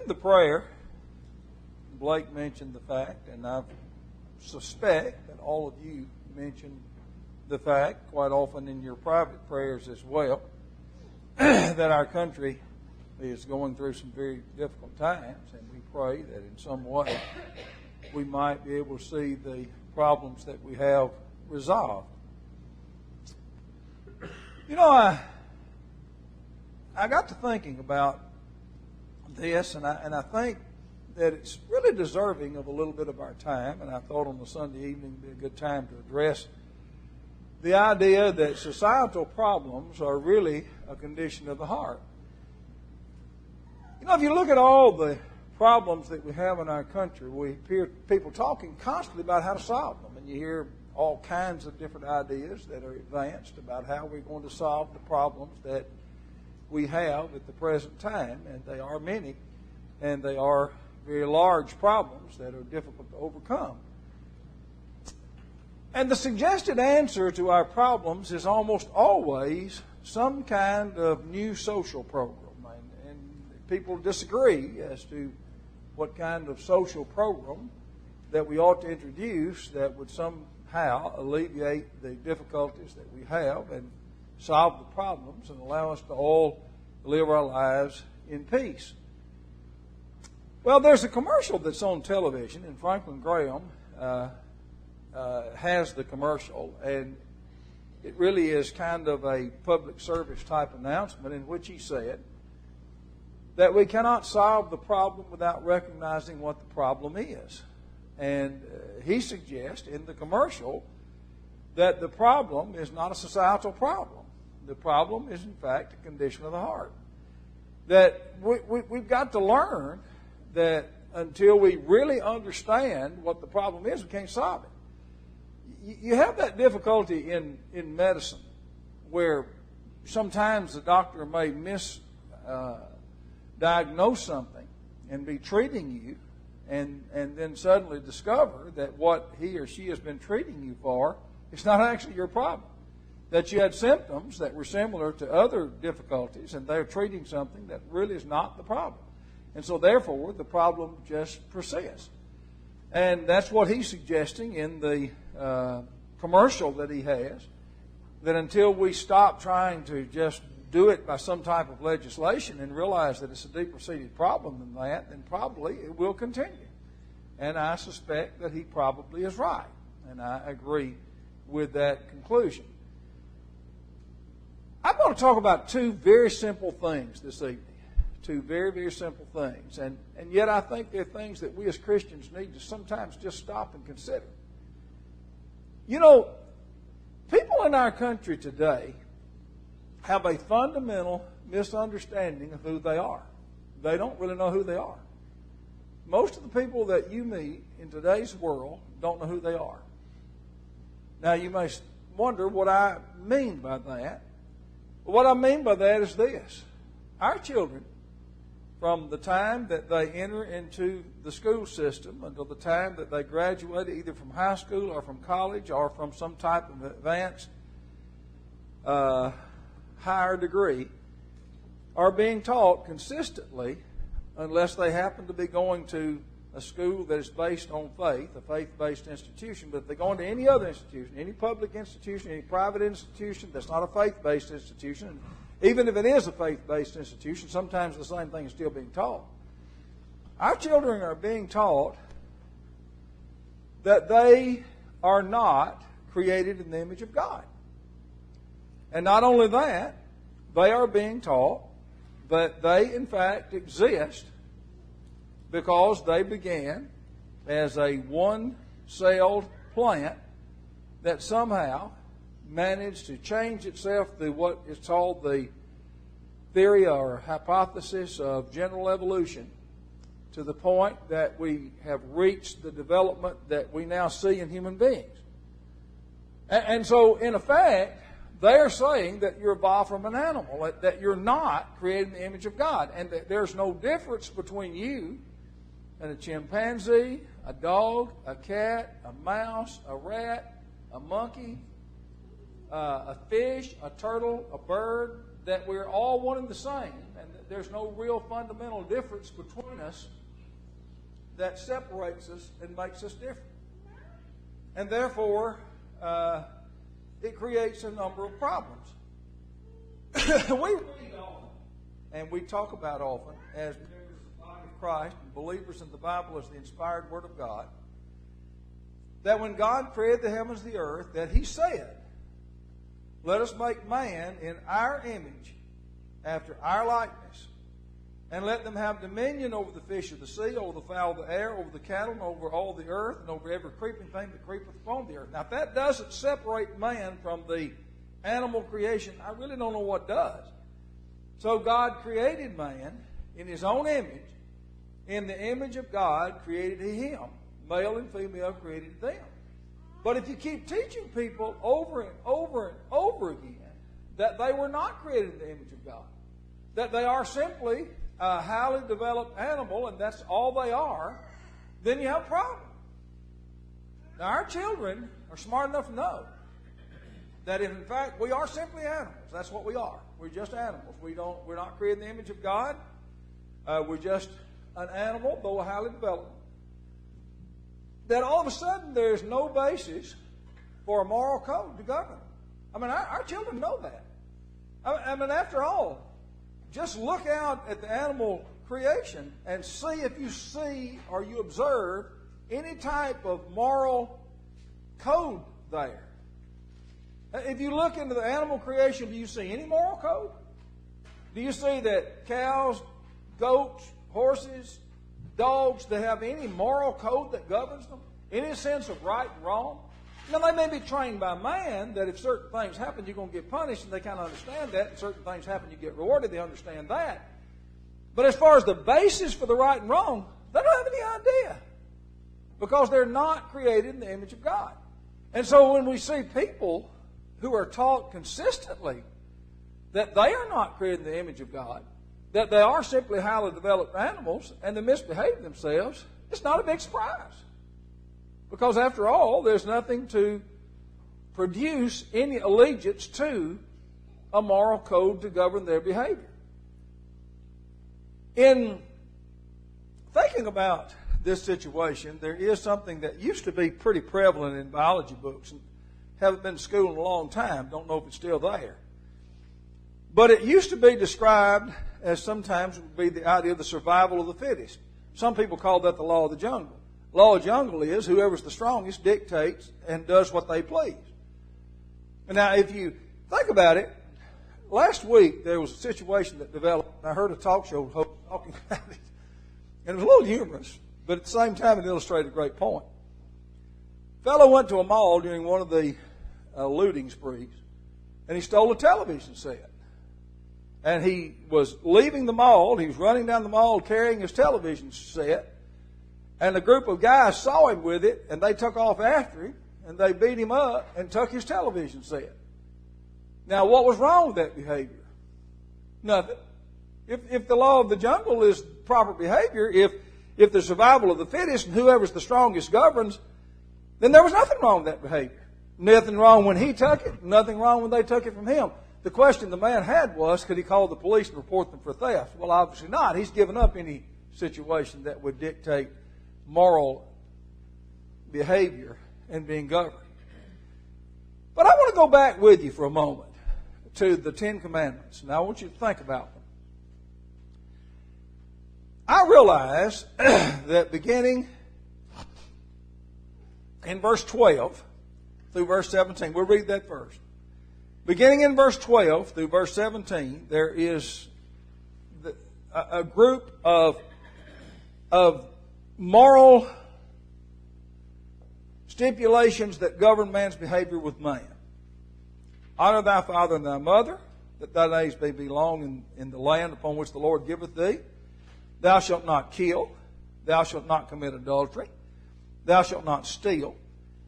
In the prayer, Blake mentioned the fact, and I suspect that all of you mentioned the fact quite often in your private prayers as well, that our country is going through some very difficult times, and we pray that in some way we might be able to see the problems that we have resolved. You know, I got to thinking about this, and I think that it's really deserving of a little bit of our time, and I thought on the Sunday evening would be a good time to address the idea that societal problems are really a condition of the heart. You know, if you look at all the problems that we have in our country, we hear people talking constantly about how to solve them, and you hear all kinds of different ideas that are advanced about how we're going to solve the problems that we have at the present time, and they are many, and they are very large problems that are difficult to overcome. And the suggested answer to our problems is almost always some kind of new social program. And people disagree as to what kind of social program that we ought to introduce that would somehow alleviate the difficulties that we have and solve the problems and allow us to all live our lives in peace. Well, there's a commercial that's on television, and Franklin Graham has the commercial, and it really is kind of a public service type announcement in which he said that we cannot solve the problem without recognizing what the problem is. And he suggests in the commercial that the problem is not a societal problem. The problem is, in fact, a condition of the heart. That we've got to learn that until we really understand what the problem is, we can't solve it. You have that difficulty in medicine where sometimes the doctor may misdiagnose something and be treating you and then suddenly discover that what he or she has been treating you for is not actually your problem. That you had symptoms that were similar to other difficulties and they're treating something that really is not the problem. And so therefore the problem just persists. And that's what he's suggesting in the commercial that he has, that until we stop trying to just do it by some type of legislation and realize that it's a deeper-seated problem than that, then probably it will continue. And I suspect that he probably is right. And I agree with that conclusion. I'm going to talk about two very simple things this evening. Two very, very simple things. And yet I think they're things that we as Christians need to sometimes just stop and consider. You know, people in our country today have a fundamental misunderstanding of who they are. They don't really know who they are. Most of the people that you meet in today's world don't know who they are. Now, you may wonder what I mean by that. What I mean by that is this. Our children, from the time that they enter into the school system until the time that they graduate either from high school or from college or from some type of advanced higher degree, are being taught consistently, unless they happen to be going to a school that is based on faith, a faith-based institution. But if they go into any other institution, any public institution, any private institution that's not a faith-based institution, and even if it is a faith-based institution, sometimes the same thing is still being taught. Our children are being taught that they are not created in the image of God. And not only that, they are being taught that they, in fact, exist because they began as a one-celled plant that somehow managed to change itself through what is called the theory or hypothesis of general evolution to the point that we have reached the development that we now see in human beings. And so, in effect, they're saying that you're evolved from an animal, that you're not created in the image of God, and that there's no difference between you and a chimpanzee, a dog, a cat, a mouse, a rat, a monkey, a fish, a turtle, a bird, that we're all one and the same, and there's no real fundamental difference between us that separates us and makes us different. And therefore, it creates a number of problems. We read often, and we talk about often, as members of the body of Christ and believers in the Bible as the inspired Word of God, that when God created the heavens and the earth, that He said, "Let us make man in our image, after our likeness, and let them have dominion over the fish of the sea, over the fowl of the air, over the cattle, and over all the earth, and over every creeping thing that creepeth upon the earth." Now, if that doesn't separate man from the animal creation, I really don't know what does. So God created man in His own image. In the image of God created He him. Male and female created them. But if you keep teaching people over and over and over again that they were not created in the image of God, that they are simply a highly developed animal and that's all they are, then you have a problem. Now, our children are smart enough to know that if, in fact, we are simply animals. That's what we are. We're just animals. We're not created in the image of God. We're just an animal, though highly developed. That all of a sudden there's no basis for a moral code to govern. I mean, our children know that. I mean, after all, just look out at the animal creation and see if you see or you observe any type of moral code there. If you look into the animal creation, do you see any moral code? Do you see that cows, goats, horses, dogs, they have any moral code that governs them? Any sense of right and wrong? Now, they may be trained by man that if certain things happen, you're going to get punished, and they kind of understand that. And certain things happen, you get rewarded. They understand that. But as far as the basis for the right and wrong, they don't have any idea. Because they're not created in the image of God. And so when we see people who are taught consistently that they are not created in the image of God, that they are simply highly developed animals, and they misbehave themselves, it's not a big surprise. Because after all, there's nothing to produce any allegiance to a moral code to govern their behavior. In thinking about this situation, there is something that used to be pretty prevalent in biology books. And haven't been to school in a long time. Don't know if it's still there. But it used to be described as sometimes would be the idea of the survival of the fittest. Some people call that the law of the jungle. Law of the jungle is whoever's the strongest dictates and does what they please. And now, if you think about it, last week there was a situation that developed. I heard a talk show host talking about it. And it was a little humorous, but at the same time it illustrated a great point. A fellow went to a mall during one of the looting sprees, and he stole a television set. And he was leaving the mall. He was running down the mall carrying his television set. And a group of guys saw him with it, and they took off after him, and they beat him up and took his television set. Now, what was wrong with that behavior? Nothing. If the law of the jungle is proper behavior, if the survival of the fittest and whoever's the strongest governs, then there was nothing wrong with that behavior. Nothing wrong when he took it, nothing wrong when they took it from him. The question the man had was, could he call the police and report them for theft? Well, obviously not. He's given up any situation that would dictate moral behavior and being governed. But I want to go back with you for a moment to the Ten Commandments. Now, I want you to think about them. I realize that beginning in verse 12 through verse 17, we'll read that first. Beginning in verse 12 through verse 17, there is a group of moral stipulations that govern man's behavior with man. Honor thy father and thy mother, that thy days may be long in the land upon which the Lord giveth thee. Thou shalt not kill. Thou shalt not commit adultery. Thou shalt not steal.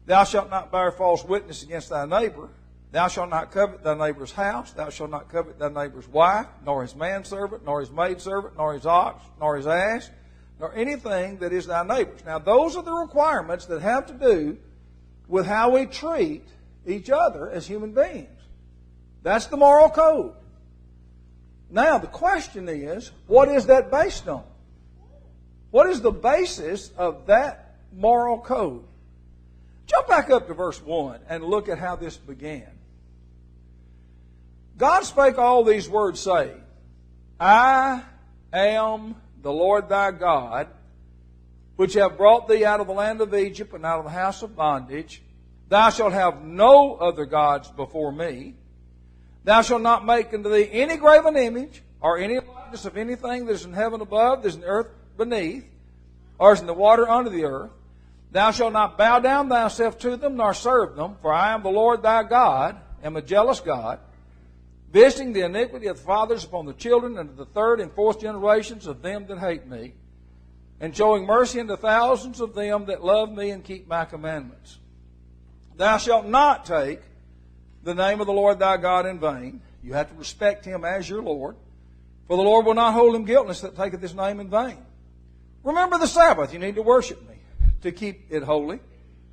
Thou shalt not bear false witness against thy neighbor. Thou shalt not covet thy neighbor's house. Thou shalt not covet thy neighbor's wife, nor his manservant, nor his maidservant, nor his ox, nor his ass, nor anything that is thy neighbor's. Now, those are the requirements that have to do with how we treat each other as human beings. That's the moral code. Now, the question is, what is that based on? What is the basis of that moral code? Jump back up to verse 1 and look at how this began. God spake all these words, saying, I am the Lord thy God, which have brought thee out of the land of Egypt and out of the house of bondage. Thou shalt have no other gods before me. Thou shalt not make unto thee any graven image, or any likeness of anything that is in heaven above, that is in the earth beneath, or is in the water under the earth. Thou shalt not bow down thyself to them, nor serve them, for I am the Lord thy God, am a jealous God, visiting the iniquity of the fathers upon the children, unto the third and fourth generations of them that hate me, and showing mercy unto thousands of them that love me and keep my commandments. Thou shalt not take the name of the Lord thy God in vain. You have to respect him as your Lord. For the Lord will not hold him guiltless that taketh his name in vain. Remember the Sabbath. You need to worship me, to keep it holy.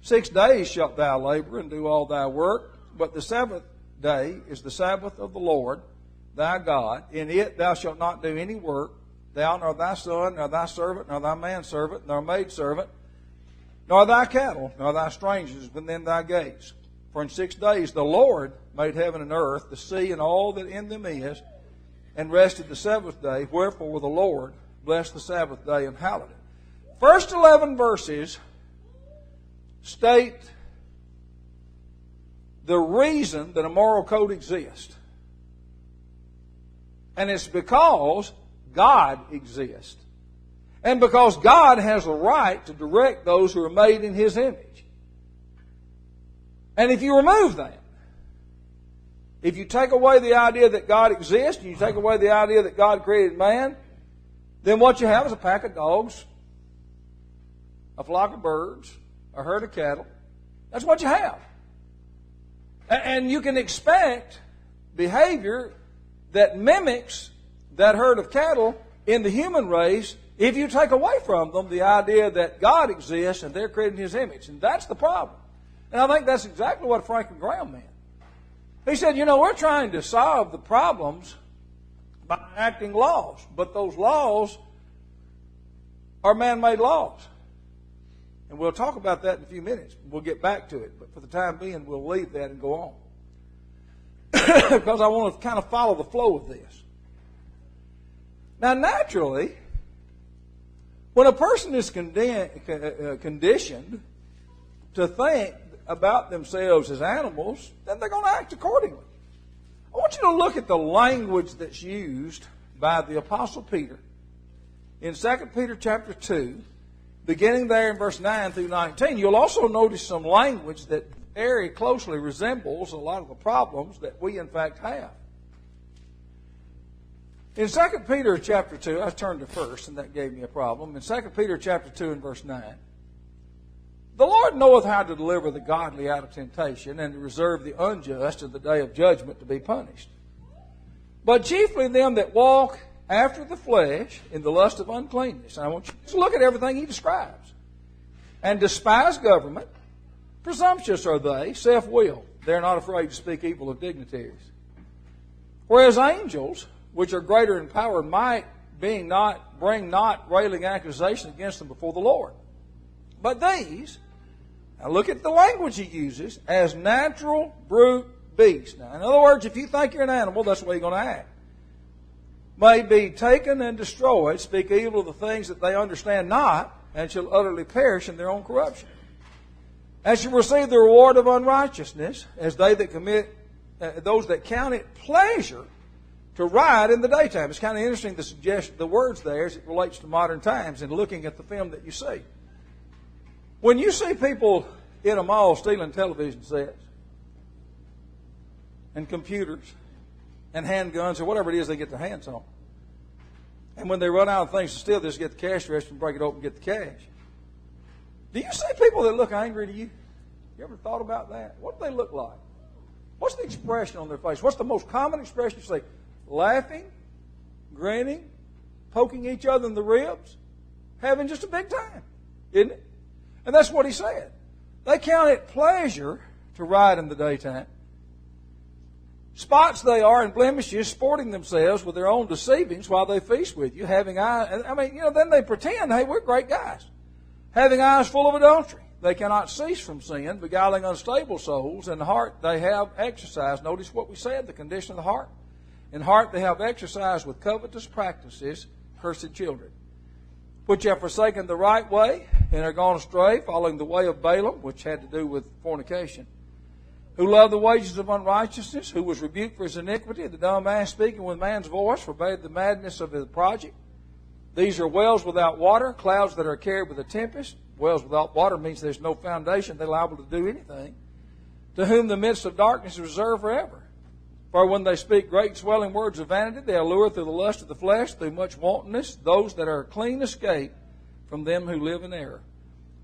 6 days shalt thou labor and do all thy work. But the Sabbath day is the Sabbath of the Lord thy God. In it thou shalt not do any work, thou, nor thy son, nor thy servant, nor thy manservant, nor maidservant, nor thy cattle, nor thy strangers within thy gates. For in 6 days the Lord made heaven and earth, the sea, and all that in them is, and rested the seventh day. Wherefore the Lord blessed the Sabbath day and hallowed it. First 11 verses state the reason that a moral code exists. And it's because God exists. And because God has a right to direct those who are made in His image. And if you remove that, if you take away the idea that God exists, and you take away the idea that God created man, then what you have is a pack of dogs, a flock of birds, a herd of cattle. That's what you have. And you can expect behavior that mimics that herd of cattle in the human race if you take away from them the idea that God exists and they're created in His image. And that's the problem. And I think that's exactly what Franklin Graham meant. He said, we're trying to solve the problems by enacting laws. But those laws are man-made laws. And we'll talk about that in a few minutes. We'll get back to it. But for the time being, we'll leave that and go on. Because I want to kind of follow the flow of this. Now, naturally, when a person is conditioned to think about themselves as animals, then they're going to act accordingly. I want you to look at the language that's used by the Apostle Peter in 2 Peter chapter 2, beginning there in verse 9 through 19. You'll also notice some language that very closely resembles a lot of the problems that we in fact have. In 2 Peter chapter 2, I turned to first, and that gave me a problem. In 2 Peter chapter 2 and verse 9, the Lord knoweth how to deliver the godly out of temptation, and to reserve the unjust in the day of judgment to be punished. But chiefly them that walk after the flesh in the lust of uncleanness. And I want you to look at everything he describes. And despise government. Presumptuous are they, self-willed. They're not afraid to speak evil of dignitaries. Whereas angels, which are greater in power and might, bring not railing accusation against them before the Lord. But these, now look at the language he uses, as natural brute beasts. Now, in other words, if you think you're an animal, that's the way you're going to act. May be taken and destroyed, speak evil of the things that they understand not, and shall utterly perish in their own corruption. And shall receive the reward of unrighteousness, as they that commit, those that count it pleasure to ride in the daytime. It's kind of interesting to suggest the words there as it relates to modern times and looking at the film that you see. When you see people in a mall stealing television sets and computers and handguns or whatever it is they get their hands on, and when they run out of things to steal, they just get the cash register and break it open and get the cash. Do you see people that look angry to you? You ever thought about that? What do they look like? What's the expression on their face? What's the most common expression you see? Laughing, grinning, poking each other in the ribs, having just a big time, isn't it? And that's what he said. They count it pleasure to ride in the daytime. Spots they are and blemishes, sporting themselves with their own deceivings while they feast with you, having eyes. Then they pretend, hey, we're great guys. Having eyes full of adultery. They cannot cease from sin, beguiling unstable souls. In the heart they have exercise. Notice what we said, the condition of the heart. In heart they have exercise with covetous practices, cursed children. Which have forsaken the right way and are gone astray, following the way of Balaam, which had to do with fornication. Who loved the wages of unrighteousness, who was rebuked for his iniquity, the dumb ass speaking with man's voice, forbade the madness of the project. These are wells without water, clouds that are carried with a tempest. Wells without water means there's no foundation, they're liable to do anything. To whom the midst of darkness is reserved forever. For when they speak great swelling words of vanity, they allure through the lust of the flesh, through much wantonness, those that are clean escape from them who live in error.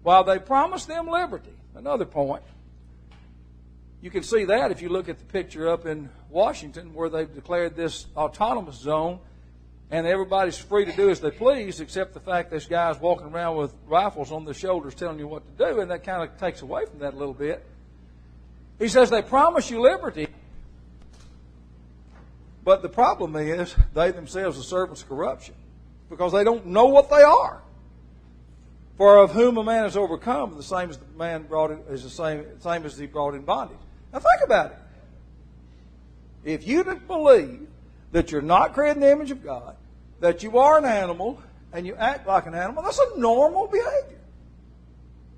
While they promise them liberty. Another point. You can see that if you look at the picture up in Washington where they've declared this autonomous zone and everybody's free to do as they please except the fact there's guys walking around with rifles on their shoulders telling you what to do, and that kind of takes away from that a little bit. He says they promise you liberty, but the problem is they themselves are servants of corruption because they don't know what they are. For of whom a man is overcome, the same as the man brought in, is the same as he brought in bondage. Now think about it. If you believe that you're not created in the image of God, that you are an animal, and you act like an animal, that's a normal behavior.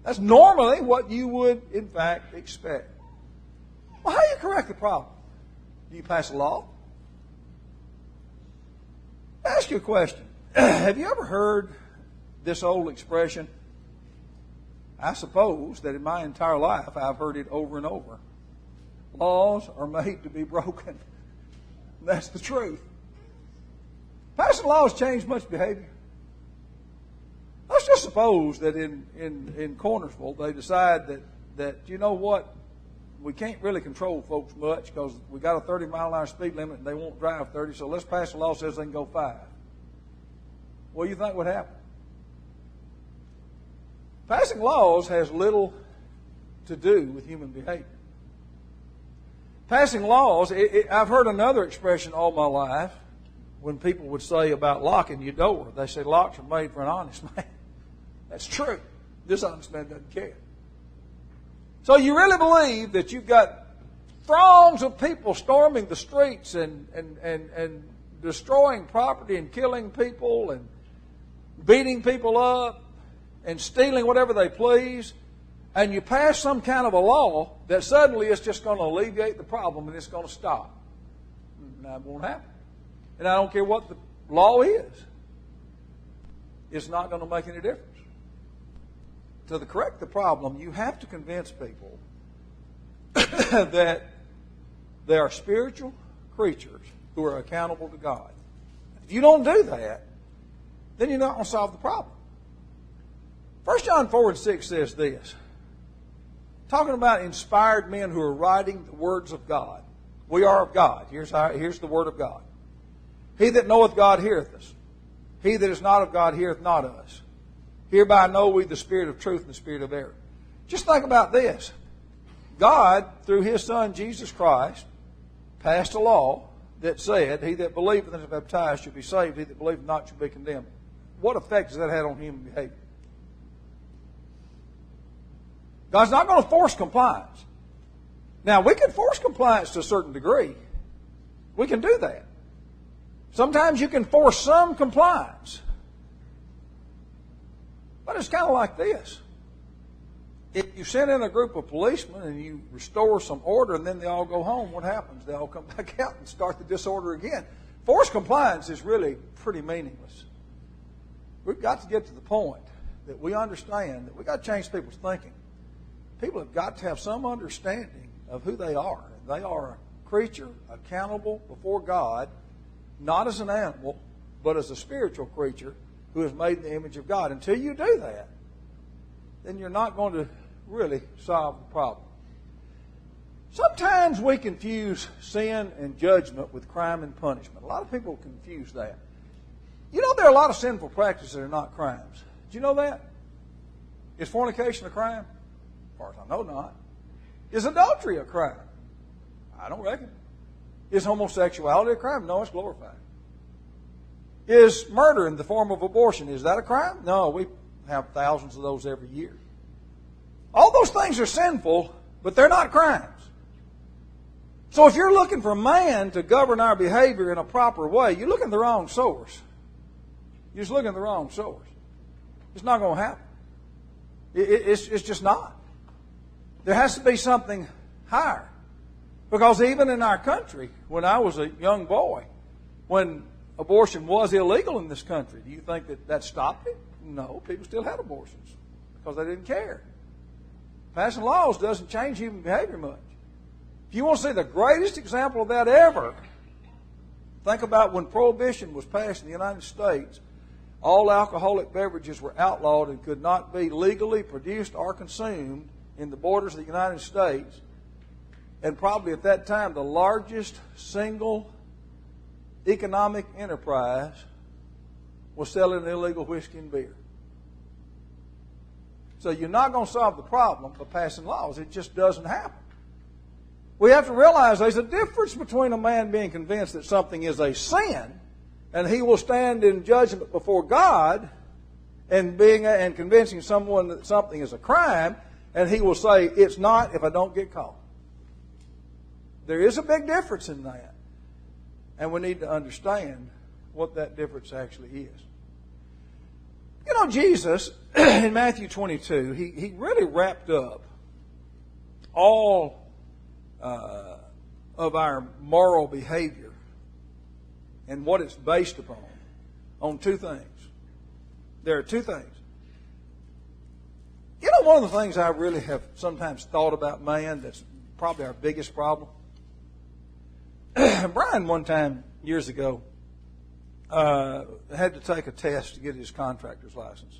That's normally what you would, in fact, expect. Well, how do you correct the problem? Do you pass a law? I'll ask you a question. Have you ever heard this old expression? I suppose that in my entire life I've heard it over and over. Laws are made to be broken. That's the truth. Passing laws change much behavior. Let's just suppose that in Cornersville they decide that you know what, we can't really control folks much because we got a 30-mile-an-hour speed limit and they won't drive 30, so let's pass a law that says they can go 5. What do you think would happen? Passing laws has little to do with human behavior. Passing laws, I've heard another expression all my life when people would say about locking your door. They say locks are made for an honest man. That's true. This honest man doesn't care. So you really believe that you've got throngs of people storming the streets and destroying property and killing people and beating people up and stealing whatever they please, and you pass some kind of a law that suddenly is just going to alleviate the problem and it's going to stop. That won't happen. And I don't care what the law is. It's not going to make any difference. To correct the problem, you have to convince people that they are spiritual creatures who are accountable to God. If you don't do that, then you're not going to solve the problem. 1 John 4:6 says this, talking about inspired men who are writing the words of God. We are of God. Here's the word of God. He that knoweth God heareth us. He that is not of God heareth not us. Hereby know we the spirit of truth and the spirit of error. Just think about this. God, through His Son Jesus Christ, passed a law that said, he that believeth and is baptized shall be saved, he that believeth not shall be condemned. What effect has that had on human behavior? God's not going to force compliance. Now, we can force compliance to a certain degree. We can do that. Sometimes you can force some compliance. But it's kind of like this. If you send in a group of policemen and you restore some order and then they all go home, what happens? They all come back out and start the disorder again. Forced compliance is really pretty meaningless. We've got to get to the point that we understand that we've got to change people's thinking. People have got to have some understanding of who they are. They are a creature accountable before God, not as an animal, but as a spiritual creature who is made in the image of God. Until you do that, then you're not going to really solve the problem. Sometimes we confuse sin and judgment with crime and punishment. A lot of people confuse that. You know there are a lot of sinful practices that are not crimes. Did you know that? Is fornication a crime? As far as I know, not. Is adultery a crime? I don't reckon. Is homosexuality a crime? No, it's glorified. Is murder in the form of abortion, is that a crime? No, we have thousands of those every year. All those things are sinful, but they're not crimes. So if you're looking for man to govern our behavior in a proper way, you're looking at the wrong source. You're just looking at the wrong source. It's not going to happen. It's just not. There has to be something higher. Because even in our country, when I was a young boy, when abortion was illegal in this country, do you think that stopped it? No, people still had abortions because they didn't care. Passing laws doesn't change human behavior much. If you want to see the greatest example of that ever, think about when Prohibition was passed in the United States. All alcoholic beverages were outlawed and could not be legally produced or consumed in the borders of the United States. And probably at that time, the largest single economic enterprise was selling illegal whiskey and beer. So you're not going to solve the problem by passing laws. It just doesn't happen. We have to realize there's a difference between a man being convinced that something is a sin and he will stand in judgment before God and convincing someone that something is a crime, and he will say, it's not if I don't get caught. There is a big difference in that. And we need to understand what that difference actually is. You know, Jesus, in Matthew 22, he really wrapped up all of our moral behavior and what it's based upon on two things. There are two things. You know, one of the things I really have sometimes thought about man that's probably our biggest problem. Brian, one time years ago, had to take a test to get his contractor's license.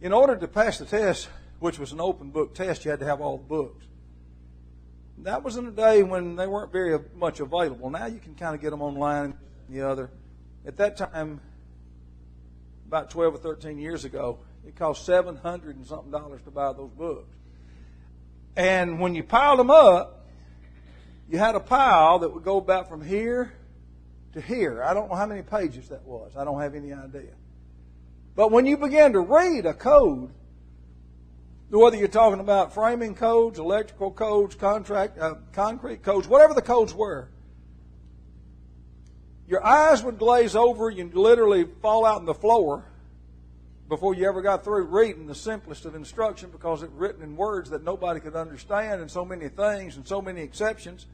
In order to pass the test, which was an open book test, you had to have all the books. That was in a day when they weren't very much available. Now you can kind of get them online and the other. At that time, about 12 or 13 years ago, it cost $700 and something to buy those books. And when you piled them up, you had a pile that would go about from here to here. I don't know how many pages that was. I don't have any idea. But when you began to read a code, whether you're talking about framing codes, electrical codes, concrete codes, whatever the codes were, your eyes would glaze over. You'd literally fall out on the floor before you ever got through reading the simplest of instruction, because it was written in words that nobody could understand, and so many things and so many exceptions.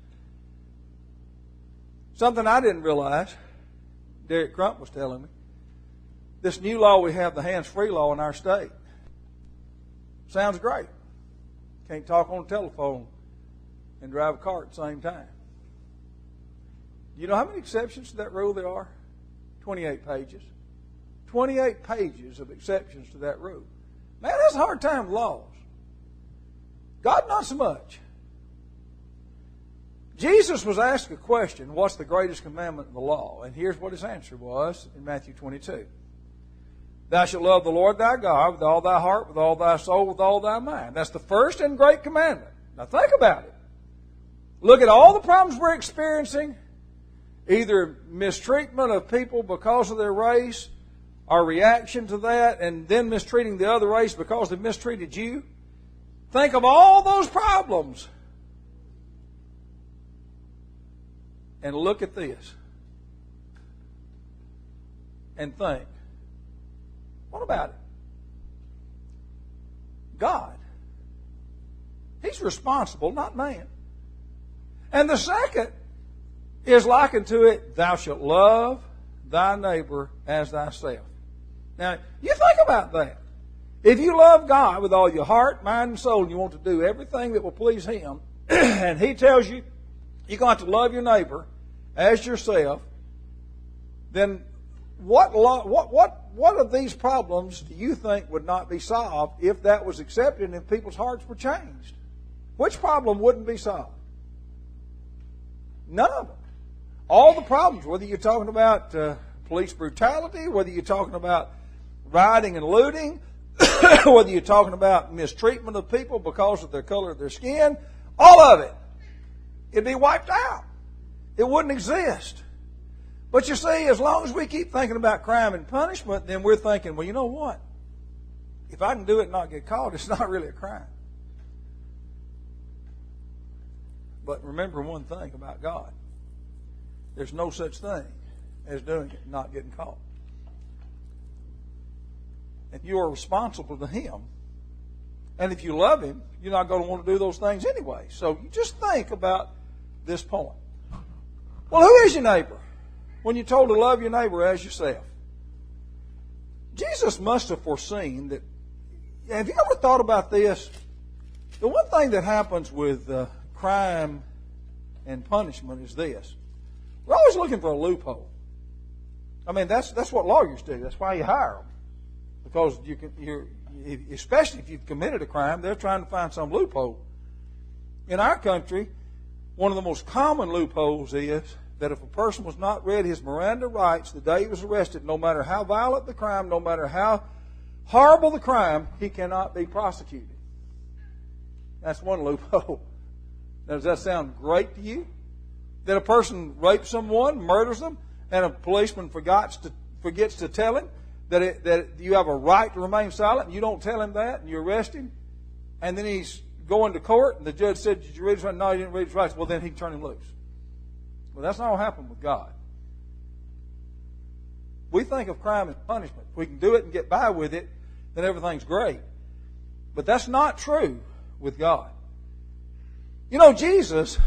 Something I didn't realize, Derek Crump was telling me, this new law we have, the hands-free law in our state, sounds great. Can't talk on the telephone and drive a car at the same time. Do you know how many exceptions to that rule there are? 28 pages. 28 pages of exceptions to that rule. Man, that's a hard time with laws. God, not so much. Jesus was asked a question, what's the greatest commandment of the law? And here's what his answer was in Matthew 22. Thou shalt love the Lord thy God with all thy heart, with all thy soul, with all thy mind. That's the first and great commandment. Now think about it. Look at all the problems we're experiencing, either mistreatment of people because of their race, or reaction to that, and then mistreating the other race because they mistreated you. Think of all those problems. And look at this. And think, what about it? God. He's responsible, not man. And the second is likened to it, thou shalt love thy neighbor as thyself. Now, you think about that. If you love God with all your heart, mind, and soul, and you want to do everything that will please Him, and He tells you you're going to have to love your neighbor as yourself, then what of these problems do you think would not be solved if that was accepted and if people's hearts were changed? Which problem wouldn't be solved? None of them. All the problems, whether you're talking about police brutality, whether you're talking about rioting and looting, whether you're talking about mistreatment of people because of the color of their skin, all of it it'd be wiped out. It wouldn't exist. But you see, as long as we keep thinking about crime and punishment, then we're thinking, well, you know what? If I can do it and not get caught, it's not really a crime. But remember one thing about God. There's no such thing as doing it and not getting caught. And you are responsible to Him. And if you love Him, you're not going to want to do those things anyway. So you just think about this point. Well, who is your neighbor? When you're told to love your neighbor as yourself. Jesus must have foreseen that. Have you ever thought about this? The one thing that happens with crime and punishment is this. We're always looking for a loophole. I mean, that's what lawyers do. That's why you hire them. Because especially if you've committed a crime, they're trying to find some loophole. In our country, one of the most common loopholes is that if a person was not read his Miranda rights the day he was arrested, no matter how violent the crime, no matter how horrible the crime, he cannot be prosecuted. That's one loophole. Now, does that sound great to you? That a person rapes someone, murders them, and a policeman forgets to tell him that you have a right to remain silent, and you don't tell him that, and you arrest him, and then he's going to court, and the judge said, did you read his rights? No, he didn't read his rights. Well, then he can turn him loose. Well, that's not what happened with God. We think of crime as punishment. If we can do it and get by with it, then everything's great. But that's not true with God. You know, Jesus,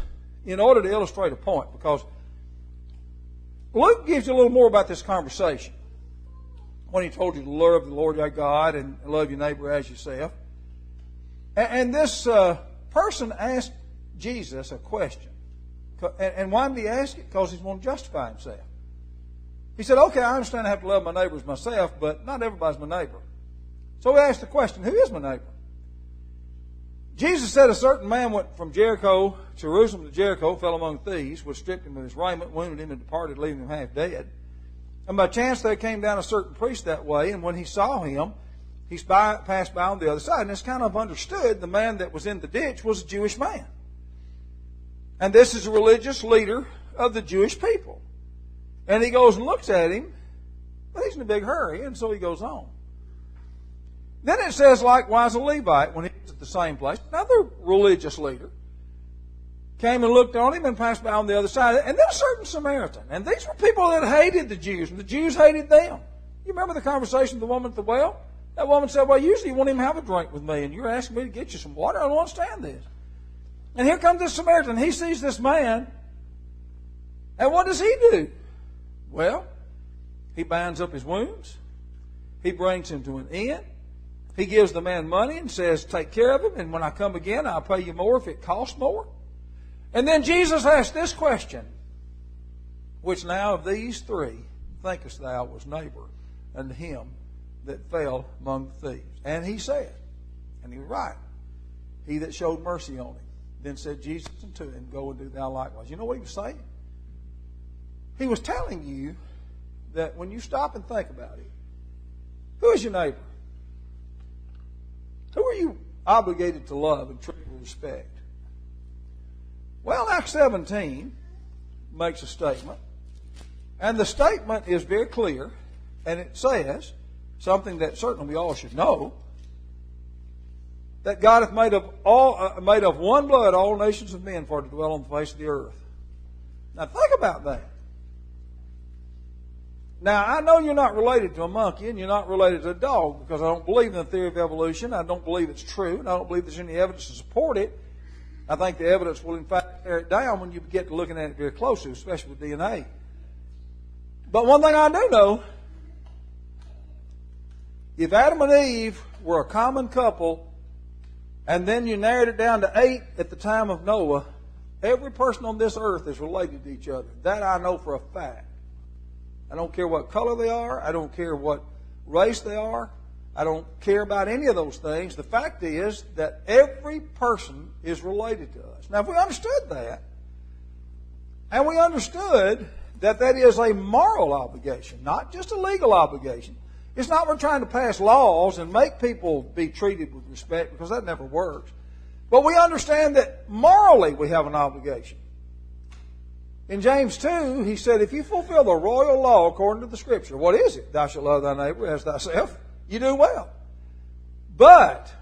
in order to illustrate a point, because Luke gives you a little more about this conversation when he told you to love the Lord your God and love your neighbor as yourself. And this person asked Jesus a question. And why did he ask it? Because he's wanting to justify himself. He said, okay, I understand I have to love my neighbor as myself, but not everybody's my neighbor. So he asked the question, who is my neighbor? Jesus said a certain man went from Jerusalem to Jericho, fell among thieves, was stripped him of his raiment, wounded him, and departed, leaving him half dead. And by chance there came down a certain priest that way, and when he saw him, he passed by on the other side. And it's kind of understood the man that was in the ditch was a Jewish man. And this is a religious leader of the Jewish people. And he goes and looks at him, but he's in a big hurry, and so he goes on. Then it says, likewise, a Levite, when he was at the same place, another religious leader, came and looked on him and passed by on the other side. And then a certain Samaritan. And these were people that hated the Jews, and the Jews hated them. You remember the conversation with the woman at the well? That woman said, well, usually you won't even have a drink with me, and you're asking me to get you some water? I don't understand this. And here comes this Samaritan. He sees this man, and what does he do? Well, he binds up his wounds. He brings him to an inn. He gives the man money and says, take care of him, and when I come again, I'll pay you more if it costs more. And then Jesus asked this question, which now of these three thinkest thou was neighbor unto him that fell among the thieves? And he said, and he was right, he that showed mercy on him. Then said Jesus unto him, go and do thou likewise. You know what he was saying? He was telling you that when you stop and think about it, who is your neighbor? Who are you obligated to love and treat with respect? Well, Acts 17 makes a statement, and the statement is very clear, and it says something that certainly we all should know, that God hath made of one blood all nations of men for to dwell on the face of the earth. Now think about that. Now, I know you're not related to a monkey and you're not related to a dog, because I don't believe in the theory of evolution. I don't believe it's true, and I don't believe there's any evidence to support it. I think the evidence will, in fact, tear it down when you get to looking at it very closely, especially with DNA. But one thing I do know, if Adam and Eve were a common couple, and then you narrowed it down to 8 at the time of Noah, every person on this earth is related to each other. That I know for a fact. I don't care what color they are. I don't care what race they are. I don't care about any of those things. The fact is that every person is related to us. Now, if we understood that, and we understood that that is a moral obligation, not just a legal obligation. It's not we're trying to pass laws and make people be treated with respect, because that never works. But we understand that morally we have an obligation. In James 2, he said, if you fulfill the royal law according to the Scripture, what is it? Thou shalt love thy neighbor as thyself. You do well. But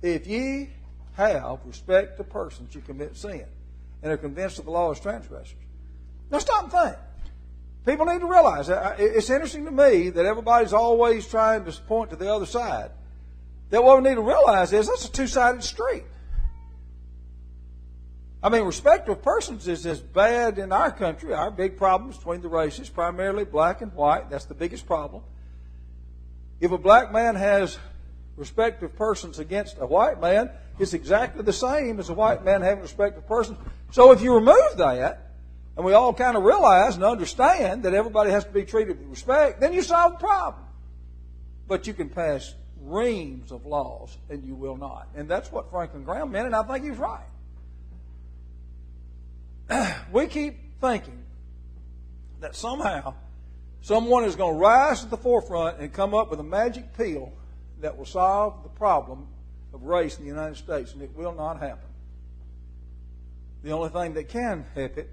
if ye have respect to persons, you commit sin, and are convinced that the law is transgressors. Now stop and think. People need to realize that. It's interesting to me that everybody's always trying to point to the other side. That what we need to realize is that's a two-sided street. I mean, respect of persons is as bad in our country. Our big problems between the races, primarily black and white. That's the biggest problem. If a black man has respect of persons against a white man, it's exactly the same as a white man having respect of persons. So if you remove that, and we all kind of realize and understand that everybody has to be treated with respect, then you solve the problem. But you can pass reams of laws, and you will not. And that's what Franklin Graham meant, and I think he was right. We keep thinking that somehow someone is going to rise to the forefront and come up with a magic pill that will solve the problem of race in the United States, and it will not happen. The only thing that can help it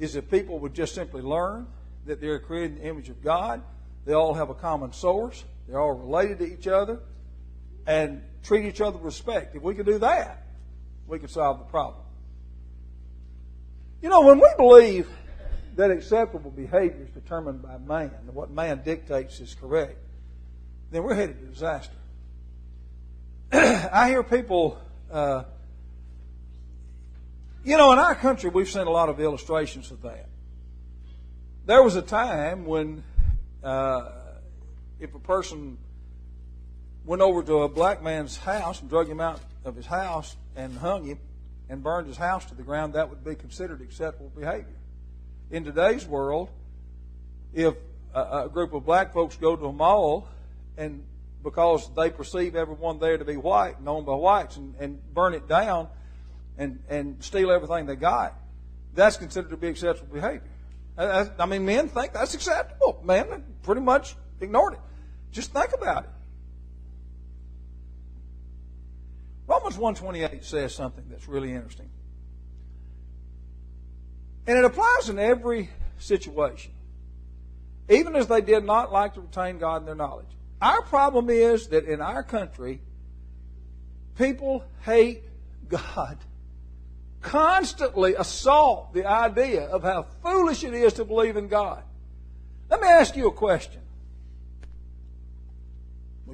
is if people would just simply learn that they're created in the image of God, they all have a common source, they're all related to each other, and treat each other with respect. If we could do that, we could solve the problem. You know, when we believe that acceptable behavior is determined by man, and what man dictates is correct, then we're headed to disaster. I hear people, in our country we've seen a lot of illustrations of that. There was a time when if a person went over to a black man's house and drug him out of his house and hung him and burned his house to the ground, that would be considered acceptable behavior. In today's world, if a group of black folks go to a mall and because they perceive everyone there to be white and owned by whites and burn it down and steal everything they got, that's considered to be acceptable behavior. I mean, men think that's acceptable. Men pretty much ignored it. Just think about it. Romans 1:28 says something that's really interesting. And it applies in every situation. Even as they did not like to retain God in their knowledge. Our problem is that in our country, people hate God. Constantly assault the idea of how foolish it is to believe in God. Let me ask you a question.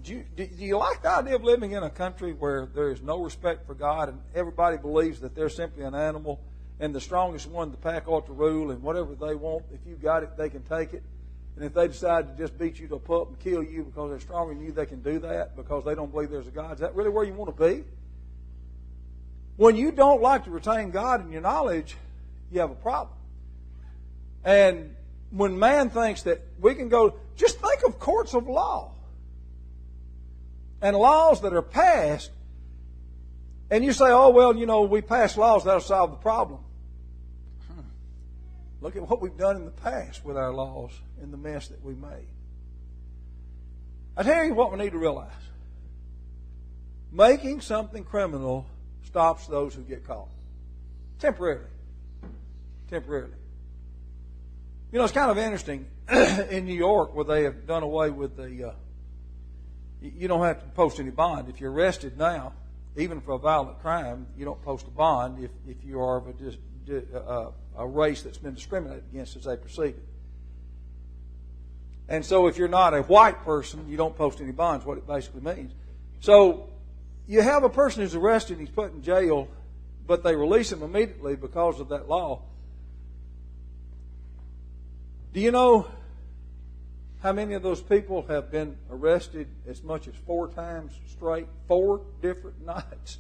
Do you like the idea of living in a country where there is no respect for God and everybody believes that they're simply an animal and the strongest one in the pack ought to rule and whatever they want, if you got it, they can take it? And if they decide to just beat you to a pulp and kill you because they're stronger than you, they can do that because they don't believe there's a God? Is that really where you want to be? When you don't like to retain God in your knowledge, you have a problem. And when man thinks that we can go, just think of courts of law and laws that are passed, and you say, oh, well, we pass laws, that'll solve the problem. Look at what we've done in the past with our laws and the mess that we made. I tell you what we need to realize. Making something criminal stops those who get caught. Temporarily. Temporarily. It's kind of interesting in New York where they have done away with the... you don't have to post any bond. If you're arrested now, even for a violent crime, you don't post a bond if you are of a race that's been discriminated against as they perceive it. And so if you're not a white person, you don't post any bonds, what it basically means. So you have a person who's arrested and he's put in jail, but they release him immediately because of that law. Do you know how many of those people have been arrested as much as 4 times straight? 4 different nights.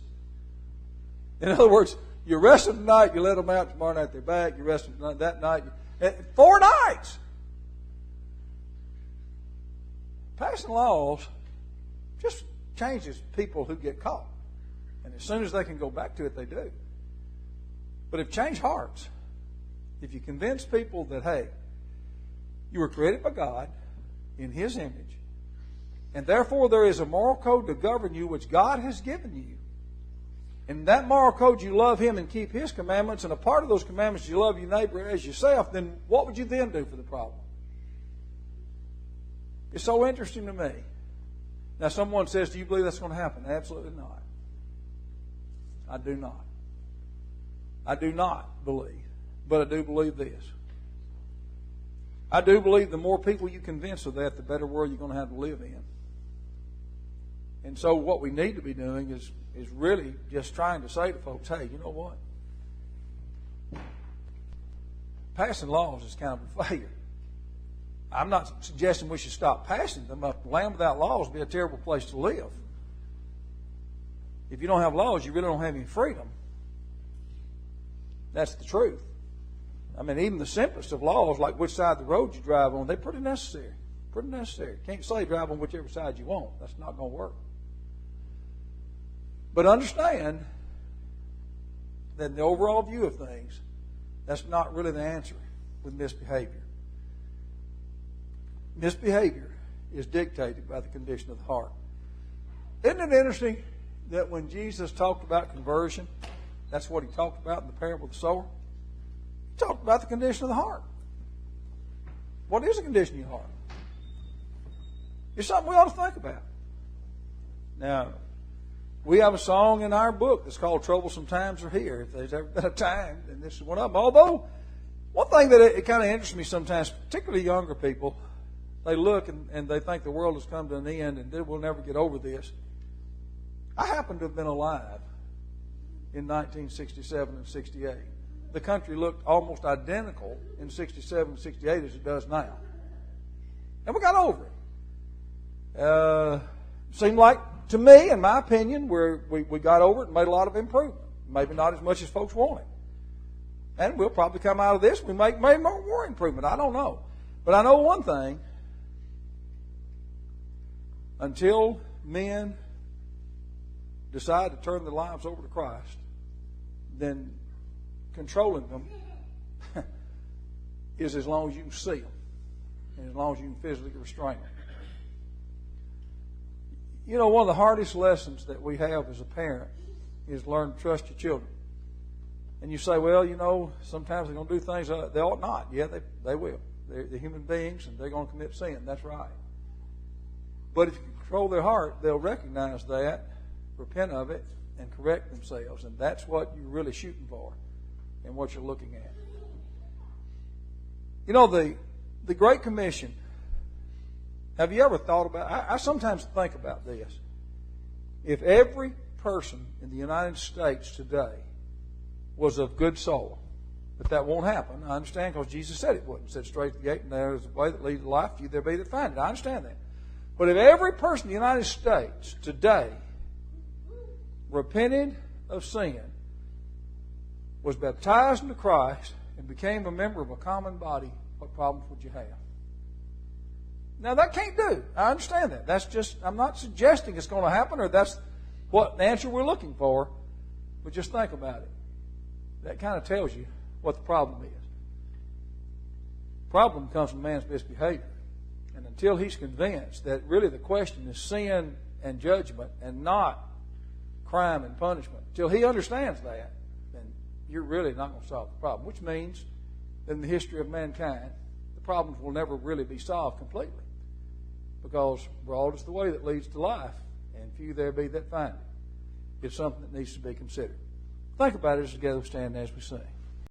In other words, you arrest them tonight, you let them out, tomorrow night they're back, you arrest them that night. 4 nights! Passing laws just changes people who get caught. And as soon as they can go back to it, they do. But if change hearts, if you convince people that, hey, you were created by God in His image, and therefore there is a moral code to govern you which God has given you, and that moral code, you love Him and keep His commandments, and a part of those commandments, you love your neighbor as yourself, then what would you then do for the problem? It's so interesting to me. Now, someone says, do you believe that's going to happen? Absolutely not. I do not. I do not believe. But I do believe this. I do believe the more people you convince of that, the better world you're going to have to live in. And so what we need to be doing is really just trying to say to folks, hey, you know what? Passing laws is kind of a failure. I'm not suggesting we should stop passing them. A land without laws would be a terrible place to live. If you don't have laws, you really don't have any freedom. That's the truth. I mean, even the simplest of laws, like which side of the road you drive on, they're pretty necessary. Pretty necessary. Can't say drive on whichever side you want. That's not going to work. But understand that in the overall view of things, that's not really the answer with misbehavior. Misbehavior is dictated by the condition of the heart. Isn't it interesting that when Jesus talked about conversion, that's what He talked about in the parable of the sower? He talked about the condition of the heart. What is the condition of your heart? It's something we ought to think about. Now, we have a song in our book that's called Troublesome Times Are Here. If there's ever been a time, and this is one of them. Although, one thing that it kind of interests me sometimes, particularly younger people, they look and they think the world has come to an end and we'll never get over this. I happen to have been alive in 1967 and 68. The country looked almost identical in 67 and 68 as it does now. And we got over it. Seemed like, to me, in my opinion, we got over it and made a lot of improvement. Maybe not as much as folks wanted. And we'll probably come out of this, we make more improvement. I don't know. But I know one thing. Until men decide to turn their lives over to Christ, then controlling them is as long as you can see them and as long as you can physically restrain them. You know, one of the hardest lessons that we have as a parent is learn to trust your children. And you say, well, you know, sometimes they're going to do things they ought not. Yeah, they will. They're human beings and they're going to commit sin. That's right. But if you control their heart, they'll recognize that, repent of it, and correct themselves. And that's what you're really shooting for and what you're looking at. You know, the Great Commission, have you ever thought about, I sometimes think about this. If every person in the United States today was of good soul, but that won't happen, I understand, because Jesus said it wouldn't. He said, straight to the gate, and there is a way that leads to life, few there be that find it. I understand that. But if every person in the United States today repented of sin, was baptized into Christ, and became a member of a common body, what problems would you have? Now, that can't do. I understand that. That's just, I'm not suggesting it's going to happen or that's what the answer we're looking for, but just think about it. That kind of tells you what the problem is. The problem comes from man's misbehavior. And until he's convinced that really the question is sin and judgment and not crime and punishment, until he understands that, then you're really not going to solve the problem. Which means that in the history of mankind, the problems will never really be solved completely. Because broad is the way that leads to life, and few there be that find it. It's something that needs to be considered. Think about it as together we stand as we sing.